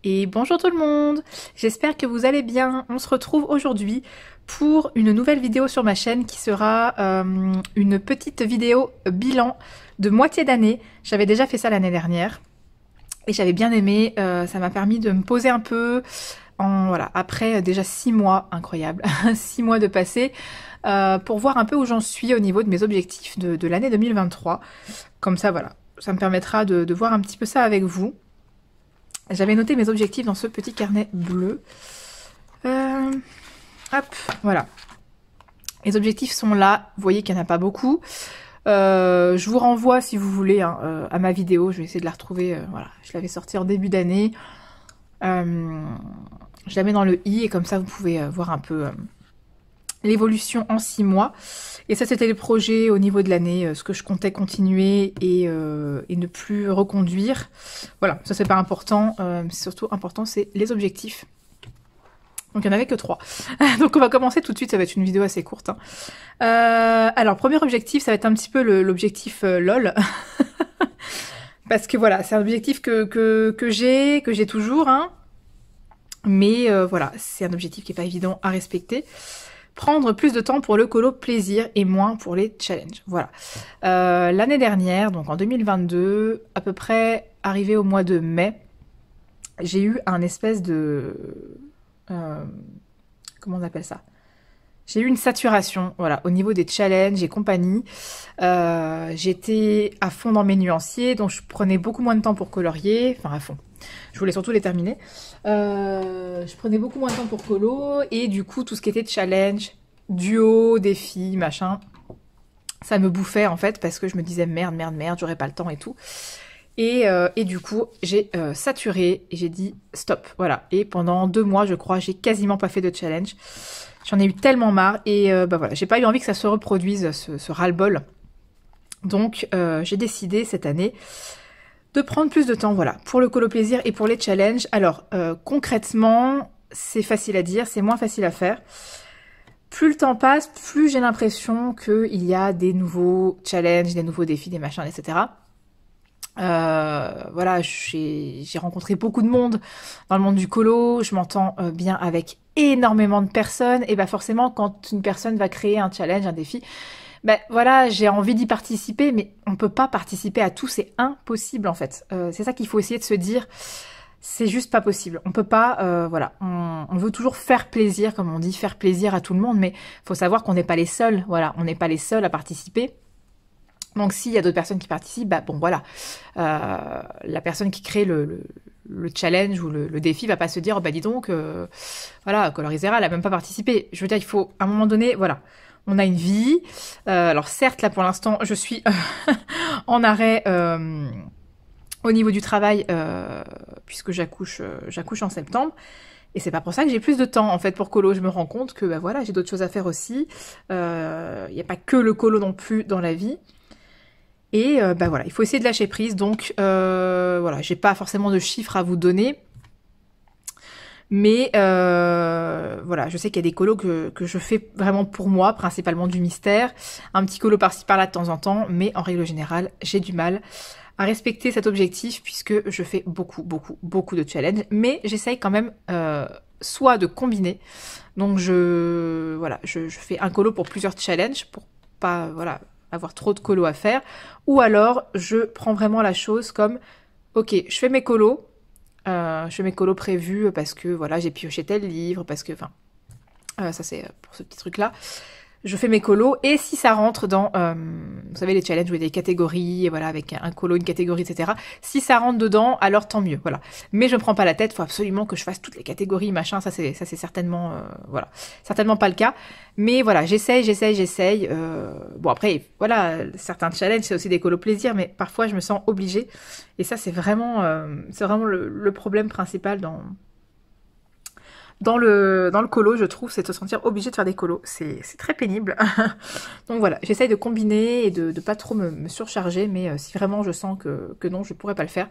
Et bonjour tout le monde, j'espère que vous allez bien. On se retrouve aujourd'hui pour une nouvelle vidéo sur ma chaîne qui sera une petite vidéo bilan de moitié d'année. J'avais déjà fait ça l'année dernière et j'avais bien aimé, ça m'a permis de me poser un peu voilà, après déjà 6 mois, incroyable, 6 mois de passé, pour voir un peu où j'en suis au niveau de mes objectifs de l'année 2023. Comme ça, voilà, ça me permettra de voir un petit peu ça avec vous. J'avais noté mes objectifs dans ce petit carnet bleu. Hop, voilà. Les objectifs sont là. Vous voyez qu'il n'y en a pas beaucoup. Je vous renvoie, si vous voulez, hein, à ma vidéo. Je vais essayer de la retrouver. Voilà, je l'avais sortie en début d'année. Je la mets dans le i et comme ça, vous pouvez voir un peu l'évolution en 6 mois. Et ça, c'était les projets au niveau de l'année, ce que je comptais continuer et ne plus reconduire. Voilà, ça c'est pas important. Surtout important, c'est les objectifs. Donc il n'y en avait que 3. Donc on va commencer tout de suite, ça va être une vidéo assez courte. Hein. Alors, premier objectif, ça va être un petit peu l'objectif LOL. Parce que voilà, c'est un objectif que j'ai toujours. Hein. Mais voilà, c'est un objectif qui n'est pas évident à respecter. Prendre plus de temps pour le colo plaisir et moins pour les challenges. Voilà. L'année dernière, donc en 2022, à peu près arrivé au mois de mai, j'ai eu un espèce de... comment on appelle ça? J'ai eu une saturation, voilà, au niveau des challenges et compagnie. J'étais à fond dans mes nuanciers, donc je prenais beaucoup moins de temps pour colorier, enfin à fond. Je voulais surtout les terminer. Je prenais beaucoup moins de temps pour colo et du coup tout ce qui était challenge, duo, défi, machin, ça me bouffait en fait parce que je me disais merde, j'aurais pas le temps et tout. Et du coup j'ai saturé et j'ai dit stop, voilà. Et pendant 2 mois je crois j'ai quasiment pas fait de challenge. J'en ai eu tellement marre et bah voilà, j'ai pas eu envie que ça se reproduise ce ras-le-bol. Donc j'ai décidé cette année de prendre plus de temps, voilà, pour le colo plaisir et pour les challenges. Alors, concrètement, c'est facile à dire, c'est moins facile à faire. Plus le temps passe, plus j'ai l'impression qu'il y a des nouveaux challenges, des nouveaux défis, des machins, etc. Voilà, j'ai rencontré beaucoup de monde dans le monde du colo, je m'entends bien avec énormément de personnes, et bah forcément, quand une personne va créer un challenge, un défi, ben voilà, j'ai envie d'y participer, mais on peut pas participer à tout, c'est impossible en fait. C'est ça qu'il faut essayer de se dire, c'est juste pas possible. On peut pas, voilà, on veut toujours faire plaisir, comme on dit, faire plaisir à tout le monde, mais faut savoir qu'on n'est pas les seuls, voilà, on n'est pas les seuls à participer. Donc s'il y a d'autres personnes qui participent, bah bon voilà, la personne qui crée le challenge ou le défi va pas se dire, oh, bah dis donc, voilà, Colorisera, elle a même pas participé. Je veux dire, il faut, à un moment donné, voilà, on a une vie. Alors certes, là pour l'instant, je suis en arrêt au niveau du travail, puisque j'accouche en septembre. Et c'est pas pour ça que j'ai plus de temps en fait pour colo. Je me rends compte que bah voilà, j'ai d'autres choses à faire aussi. Il n'y a pas que le colo non plus dans la vie. Et bah voilà, il faut essayer de lâcher prise. Donc voilà, j'ai pas forcément de chiffres à vous donner. Mais voilà, je sais qu'il y a des colos que je fais vraiment pour moi, principalement du mystère. Un petit colo par-ci par-là de temps en temps, mais en règle générale, j'ai du mal à respecter cet objectif puisque je fais beaucoup de challenges. Mais j'essaye quand même soit de combiner. Donc voilà, je fais un colo pour plusieurs challenges pour pas voilà avoir trop de colos à faire. Ou alors je prends vraiment la chose comme ok, je fais mes colos. Je fais mes colos prévus parce que voilà j'ai pioché tel livre, parce que enfin ça c'est pour ce petit truc là. Je fais mes colos et si ça rentre dans vous savez les challenges où il y a des catégories, et voilà avec un colo, une catégorie, etc. Si ça rentre dedans, alors tant mieux, voilà. Mais je me prends pas la tête, faut absolument que je fasse toutes les catégories, machin, ça c'est certainement voilà, certainement pas le cas. Mais voilà, j'essaye. Bon après, voilà, certains challenges c'est aussi des colos plaisir, mais parfois je me sens obligée. Et ça c'est vraiment le problème principal dans le colo, je trouve, c'est de se sentir obligé de faire des colos. C'est très pénible. Donc voilà, j'essaye de combiner et de pas trop me surcharger, mais si vraiment je sens que non, je pourrais pas le faire,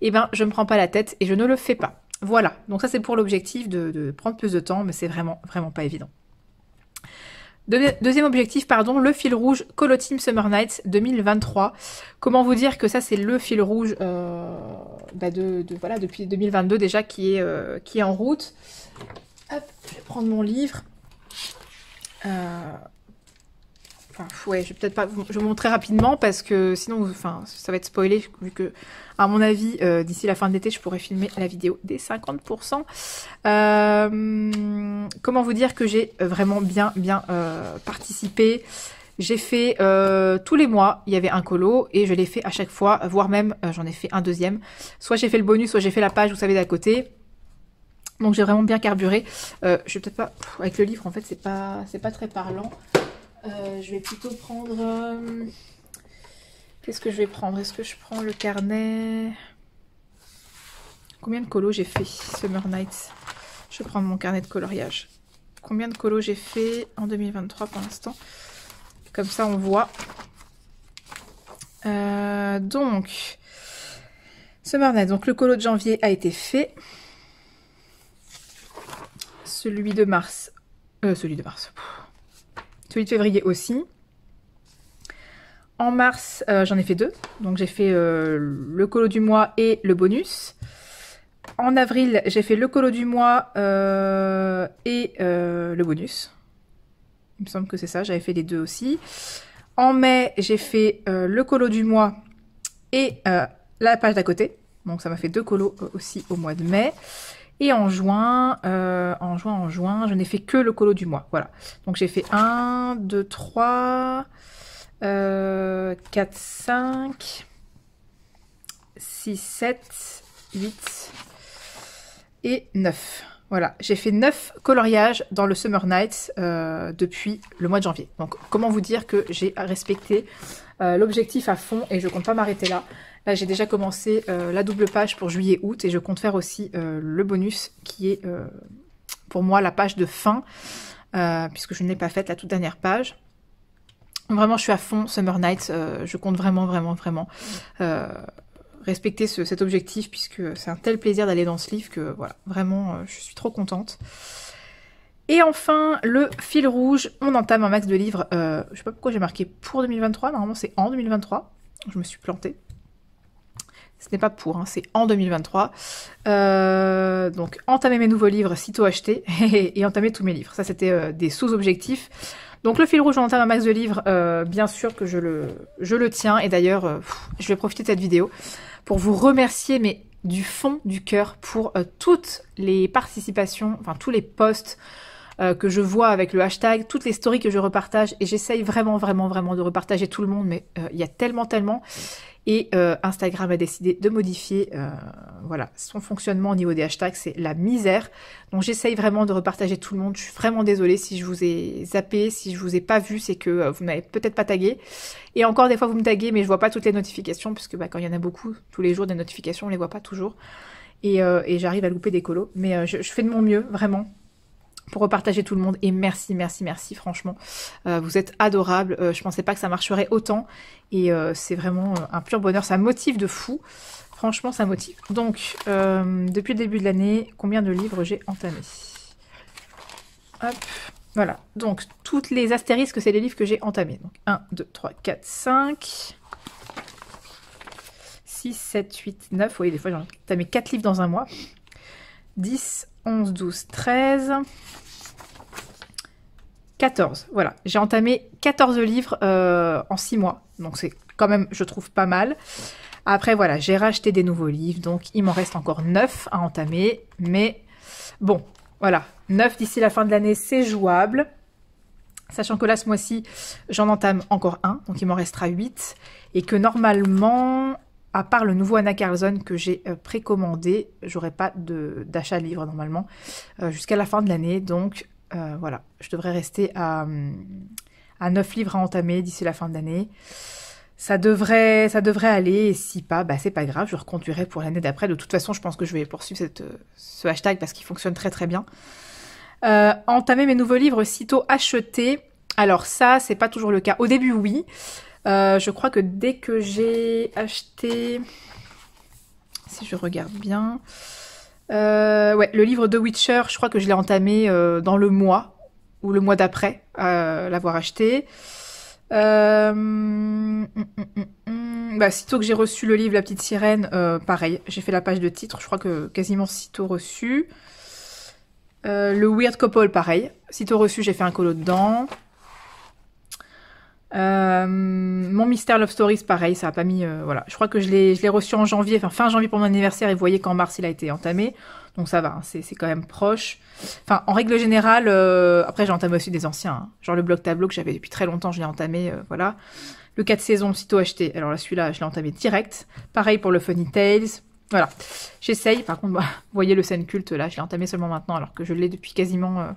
eh ben je me prends pas la tête et je ne le fais pas. Voilà, donc ça c'est pour l'objectif de prendre plus de temps, mais c'est vraiment pas évident. Deuxième objectif, pardon, le fil rouge Colo Team Summer Nights 2023. Comment vous dire que ça c'est le fil rouge voilà, depuis 2022 déjà qui est en route. Hop, je vais prendre mon livre. Enfin, ouais, je vais peut-être pas, je vais vous montrer rapidement parce que sinon, enfin, ça va être spoilé vu que, à mon avis, d'ici la fin de l'été, je pourrais filmer la vidéo des 50%. Comment vous dire que j'ai vraiment bien participé. J'ai fait tous les mois, il y avait un colo et je l'ai fait à chaque fois, voire même j'en ai fait un deuxième. Soit j'ai fait le bonus, soit j'ai fait la page, vous savez, d'à côté. Donc j'ai vraiment bien carburé. Je vais peut-être pas, avec le livre en fait, c'est pas très parlant. Je vais plutôt prendre... Qu'est-ce que je vais prendre? Est-ce que je prends le carnet? Combien de colos j'ai fait Summer Nights? Je vais prendre mon carnet de coloriage. Combien de colos j'ai fait en 2023 pour l'instant? Comme ça on voit. Donc, Summer Nights. Donc le colo de janvier a été fait. Celui de mars. Celui de février aussi. En mars, j'en ai fait 2. Donc j'ai fait le colo du mois et le bonus. En avril, j'ai fait le colo du mois et le bonus. Il me semble que c'est ça, j'avais fait les 2 aussi. En mai, j'ai fait le colo du mois et la page d'à côté. Donc ça m'a fait 2 colos aussi au mois de mai. Et en juin, je n'ai fait que le colo du mois. Voilà. Donc j'ai fait 1, 2, 3, 4, 5, 6, 7, 8 et 9. Voilà. J'ai fait 9 coloriages dans le Summer Nights depuis le mois de janvier. Donc comment vous dire que j'ai respecté l'objectif à fond et je compte pas m'arrêter là. Là, j'ai déjà commencé la double page pour juillet-août et je compte faire aussi le bonus qui est pour moi la page de fin puisque je n'ai pas faite la toute dernière page. Vraiment, je suis à fond Summer Nights. Je compte vraiment respecter cet objectif puisque c'est un tel plaisir d'aller dans ce livre que voilà, vraiment, je suis trop contente. Et enfin, le fil rouge, on entame un max de livres. Je sais pas pourquoi j'ai marqué pour 2023, normalement c'est en 2023. Je me suis plantée. Ce n'est pas pour, hein, c'est en 2023. Donc, entamer mes nouveaux livres, sitôt achetés, et entamer tous mes livres. Ça, c'était des sous-objectifs. Donc, le fil rouge, on entame un max de livres. Bien sûr que je le tiens. Et d'ailleurs, je vais profiter de cette vidéo pour vous remercier, mais du fond du cœur, pour toutes les participations, enfin, tous les posts que je vois avec le hashtag, toutes les stories que je repartage. Et j'essaye vraiment de repartager tout le monde, mais il y a tellement... Et Instagram a décidé de modifier voilà, son fonctionnement au niveau des hashtags, c'est la misère. Donc j'essaye vraiment de repartager tout le monde. Je suis vraiment désolée si je vous ai zappé, si je vous ai pas vu, c'est que vous m'avez peut-être pas tagué. Et encore des fois vous me taguez, mais je vois pas toutes les notifications, puisque bah, quand il y en a beaucoup, tous les jours des notifications, on les voit pas toujours. Et j'arrive à louper des colos. Mais je fais de mon mieux, vraiment, pour repartager tout le monde. Et merci, franchement. Vous êtes adorables. Je pensais pas que ça marcherait autant. Et c'est vraiment un pur bonheur. Ça motive de fou. Franchement, ça motive. Donc, depuis le début de l'année, combien de livres j'ai entamés? Hop, voilà. Donc, toutes les astérisques, c'est les livres que j'ai entamés. Donc, 1, 2, 3, 4, 5... 6, 7, 8, 9. Oui, des fois, j'ai entamé 4 livres dans un mois. 10, 11, 12, 13... 14, voilà. J'ai entamé 14 livres en 6 mois. Donc c'est quand même, je trouve, pas mal. Après, voilà, j'ai racheté des nouveaux livres. Donc il m'en reste encore 9 à entamer. Mais bon, voilà. 9 d'ici la fin de l'année, c'est jouable. Sachant que là, ce mois-ci, j'en entame encore un. Donc il m'en restera 8. Et que normalement, à part le nouveau Anna Carlson que j'ai précommandé, j'aurai pas d'achat de livres normalement jusqu'à la fin de l'année. Donc... voilà, je devrais rester à 9 livres à entamer d'ici la fin de l'année. Ça devrait aller, et si pas, bah c'est pas grave, je reconduirai pour l'année d'après. De toute façon, je pense que je vais poursuivre ce hashtag parce qu'il fonctionne très bien. Entamer mes nouveaux livres sitôt achetés. Alors ça, c'est pas toujours le cas. Au début, oui. Je crois que dès que j'ai acheté... Si je regarde bien... ouais, le livre de Witcher, je crois que je l'ai entamé dans le mois ou le mois d'après l'avoir acheté. Bah, sitôt que j'ai reçu le livre La Petite Sirène, pareil, j'ai fait la page de titre, je crois que quasiment sitôt reçu. Le Weird Couple, pareil, sitôt reçu, j'ai fait un colo dedans. Mon Mystère Love Stories, pareil, ça a pas mis... voilà, je crois que je l'ai reçu en janvier, enfin fin janvier pour mon anniversaire, et vous voyez qu'en mars, il a été entamé. Donc ça va, hein, c'est quand même proche. Enfin, en règle générale, après j'ai entamé aussi des anciens, hein, genre le bloc tableau que j'avais depuis très longtemps, je l'ai entamé, voilà. Le 4 saisons, sitôt acheté. Alors là, celui-là, je l'ai entamé direct. Pareil pour le Funny Tales. Voilà. J'essaye. Par contre, bah, vous voyez le scène culte, là, je l'ai entamé seulement maintenant, alors que je l'ai depuis quasiment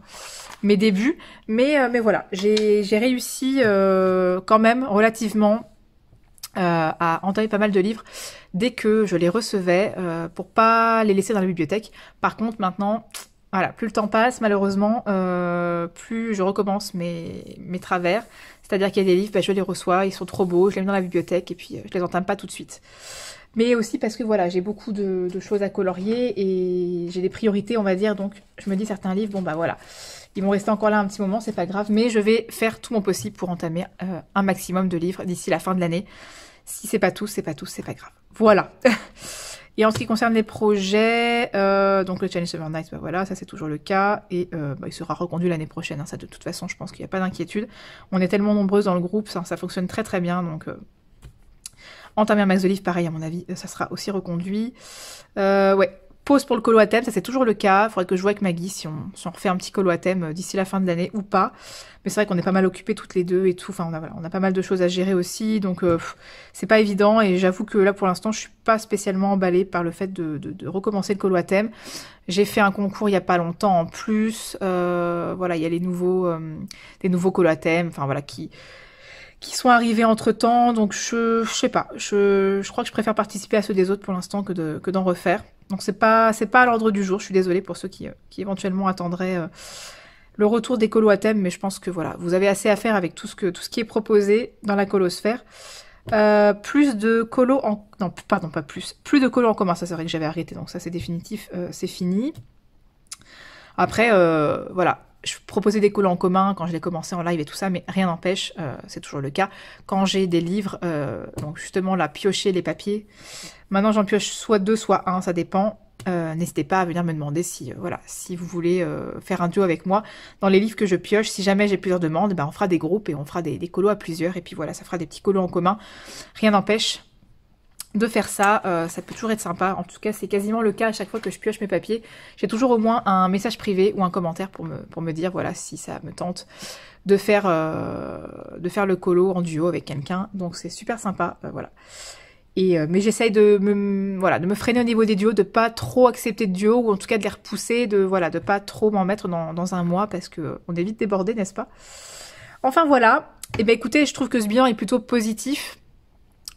mes débuts. Mais voilà, j'ai réussi quand même, relativement, à entamer pas mal de livres dès que je les recevais, pour pas les laisser dans la bibliothèque. Par contre, maintenant... Voilà, plus le temps passe, malheureusement, plus je recommence mes travers. C'est-à-dire qu'il y a des livres, bah, je les reçois, ils sont trop beaux, je les mets dans la bibliothèque et puis je les entame pas tout de suite. Mais aussi parce que voilà, j'ai beaucoup de choses à colorier et j'ai des priorités, on va dire. Donc je me dis certains livres, bon bah voilà, ils vont rester encore là un petit moment, c'est pas grave. Mais je vais faire tout mon possible pour entamer un maximum de livres d'ici la fin de l'année. Si c'est pas tous, c'est pas tous, c'est pas grave. Voilà. Et en ce qui concerne les projets, donc le Challenge Summer Nights, bah voilà, ça c'est toujours le cas, et bah, il sera reconduit l'année prochaine, hein, ça de toute façon je pense qu'il n'y a pas d'inquiétude. On est tellement nombreuses dans le groupe, ça fonctionne très très bien, donc entamer un max de livres, pareil à mon avis, ça sera aussi reconduit. Ouais, pause pour le colo à thème, ça c'est toujours le cas, il faudrait que je vois avec Maggie si on refait un petit colo à thème d'ici la fin de l'année ou pas. Mais c'est vrai qu'on est pas mal occupés toutes les deux et tout, enfin on a pas mal de choses à gérer aussi, donc c'est pas évident, et j'avoue que là pour l'instant je suis pas spécialement emballée par le fait de recommencer le colo à thème. J'ai fait un concours il y a pas longtemps en plus, voilà, il y a des nouveaux colos à thème, enfin voilà, qui sont arrivés entre temps, donc je sais pas, je crois que je préfère participer à ceux des autres pour l'instant que d'en refaire. Donc c'est pas à l'ordre du jour, je suis désolée pour ceux qui éventuellement attendraient le retour des colos à thème, mais je pense que voilà, vous avez assez à faire avec tout ce qui est proposé dans la colosphère. Plus de colos en... Non, pardon, pas plus. Plus de colos en commun, ça c'est vrai que j'avais arrêté, donc ça c'est définitif, c'est fini. Après, voilà, je proposais des colos en commun quand je l'ai commencé en live et tout ça, mais rien n'empêche, c'est toujours le cas. Quand j'ai des livres, donc justement là, piocher les papiers, maintenant j'en pioche soit 2, soit 1, ça dépend. N'hésitez pas à venir me demander si vous voulez faire un duo avec moi. Dans les livres que je pioche, si jamais j'ai plusieurs demandes, ben on fera des groupes et on fera des colos à plusieurs. Et puis voilà, ça fera des petits colos en commun. Rien n'empêche de faire ça, ça peut toujours être sympa. En tout cas, c'est quasiment le cas à chaque fois que je pioche mes papiers. J'ai toujours au moins un message privé ou un commentaire pour me dire voilà si ça me tente de faire le colo en duo avec quelqu'un. Donc c'est super sympa, voilà. Mais j'essaye de me freiner au niveau des duos, de pas trop accepter de duos, ou en tout cas de les repousser, de pas trop m'en mettre dans un mois, parce que on est vite débordé, n'est-ce pas? Enfin voilà, et ben écoutez, je trouve que ce bilan est plutôt positif,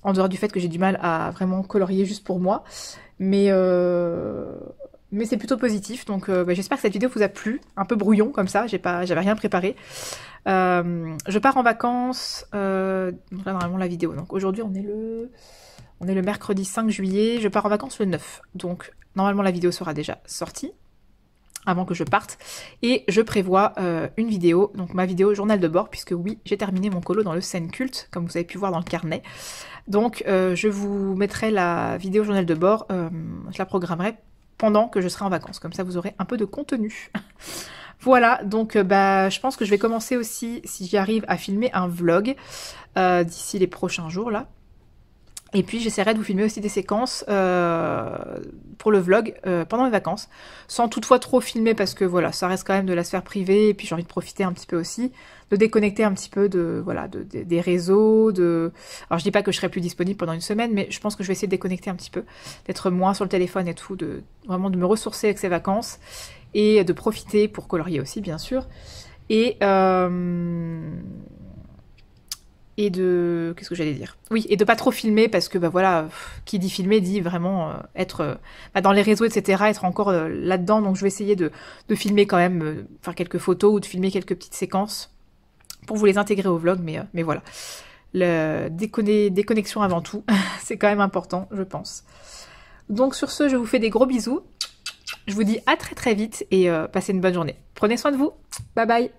en dehors du fait que j'ai du mal à vraiment colorier juste pour moi, mais c'est plutôt positif, donc j'espère que cette vidéo vous a plu, un peu brouillon comme ça, j'avais rien préparé. Je pars en vacances, donc là normalement la vidéo, donc aujourd'hui on est le mercredi 5 juillet, je pars en vacances le 9, donc normalement la vidéo sera déjà sortie avant que je parte, et je prévois une vidéo, donc ma vidéo journal de bord, puisque oui, j'ai terminé mon colo dans le scène culte, comme vous avez pu voir dans le carnet, donc je vous mettrai la vidéo journal de bord, je la programmerai pendant que je serai en vacances, comme ça vous aurez un peu de contenu. Voilà, donc je pense que je vais commencer aussi, si j'y arrive, à filmer un vlog d'ici les prochains jours là. Et puis j'essaierai de vous filmer aussi des séquences pour le vlog pendant mes vacances, sans toutefois trop filmer parce que voilà, ça reste quand même de la sphère privée, et puis j'ai envie de profiter un petit peu aussi, de déconnecter un petit peu des réseaux, alors je dis pas que je serai plus disponible pendant une semaine, mais je pense que je vais essayer de déconnecter un petit peu, d'être moins sur le téléphone et tout, vraiment de me ressourcer avec ces vacances, et de profiter pour colorier aussi bien sûr, et qu'est-ce que j'allais dire? Oui, et de pas trop filmer, parce que voilà, qui dit filmer dit vraiment être dans les réseaux, etc., être encore là-dedans, donc je vais essayer de filmer quand même, faire quelques photos, ou de filmer quelques petites séquences pour vous les intégrer au vlog, mais voilà. Déconnexion avant tout, c'est quand même important, je pense. Donc sur ce, je vous fais des gros bisous, je vous dis à très très vite, et passez une bonne journée. Prenez soin de vous, bye bye!